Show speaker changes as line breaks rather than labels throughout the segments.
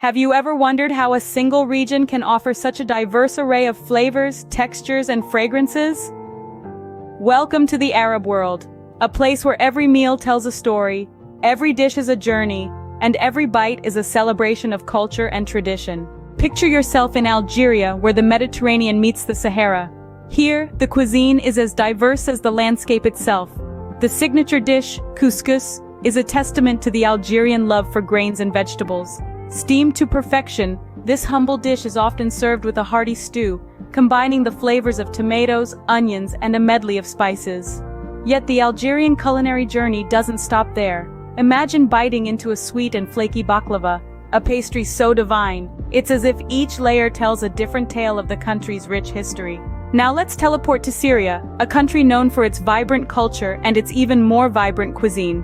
Have you ever wondered how a single region can offer such a diverse array of flavors, textures, and fragrances? Welcome to the Arab world, a place where every meal tells a story, every dish is a journey, and every bite is a celebration of culture and tradition. Picture yourself in Algeria, where the Mediterranean meets the Sahara. Here, the cuisine is as diverse as the landscape itself. The signature dish, couscous, is a testament to the Algerian love for grains and vegetables. Steamed to perfection, this humble dish is often served with a hearty stew, combining the flavors of tomatoes, onions, and a medley of spices. Yet the Algerian culinary journey doesn't stop there. Imagine biting into a sweet and flaky baklava, a pastry so divine, it's as if each layer tells a different tale of the country's rich history. Now let's teleport to Syria, a country known for its vibrant culture and its even more vibrant cuisine.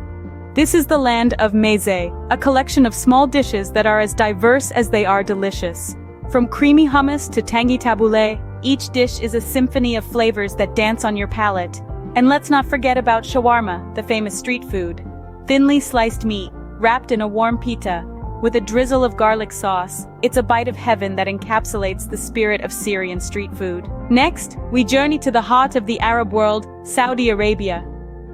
This is the land of meze, a collection of small dishes that are as diverse as they are delicious. From creamy hummus to tangy tabouleh, each dish is a symphony of flavors that dance on your palate. And let's not forget about shawarma, the famous street food. Thinly sliced meat, wrapped in a warm pita, with a drizzle of garlic sauce, it's a bite of heaven that encapsulates the spirit of Syrian street food. Next, we journey to the heart of the Arab world, Saudi Arabia.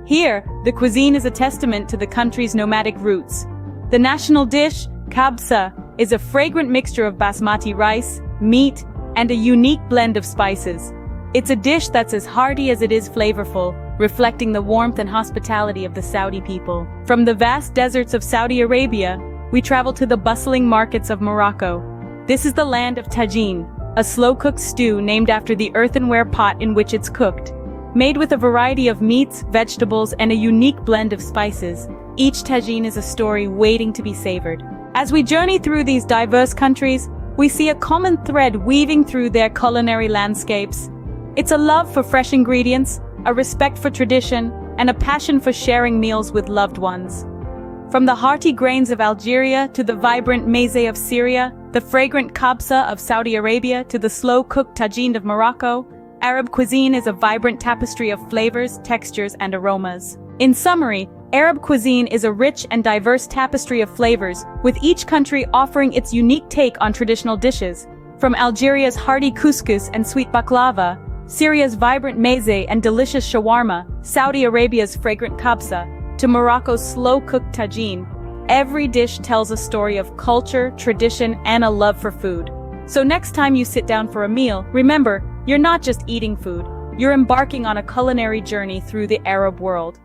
Here, the cuisine is a testament to the country's nomadic roots. The national dish, kabsa, is a fragrant mixture of basmati rice, meat, and a unique blend of spices. It's a dish that's as hearty as it is flavorful, reflecting the warmth and hospitality of the Saudi people. From the vast deserts of Saudi Arabia, we travel to the bustling markets of Morocco. This is the land of tagine, a slow-cooked stew named after the earthenware pot in which it's cooked. Made with a variety of meats, vegetables, and a unique blend of spices, each tagine is a story waiting to be savored. As we journey through these diverse countries, we see a common thread weaving through their culinary landscapes. It's a love for fresh ingredients, a respect for tradition, and a passion for sharing meals with loved ones. From the hearty grains of Algeria to the vibrant meze of Syria, the fragrant kabsa of Saudi Arabia to the slow-cooked tagine of Morocco, Arab cuisine is a vibrant tapestry of flavors, textures, and aromas. In summary, Arab cuisine is a rich and diverse tapestry of flavors, with each country offering its unique take on traditional dishes. From Algeria's hearty couscous and sweet baklava, Syria's vibrant meze and delicious shawarma, Saudi Arabia's fragrant kabsa, to Morocco's slow-cooked tagine, every dish tells a story of culture, tradition, and a love for food. So next time you sit down for a meal, remember, you're not just eating food, you're embarking on a culinary journey through the Arab world.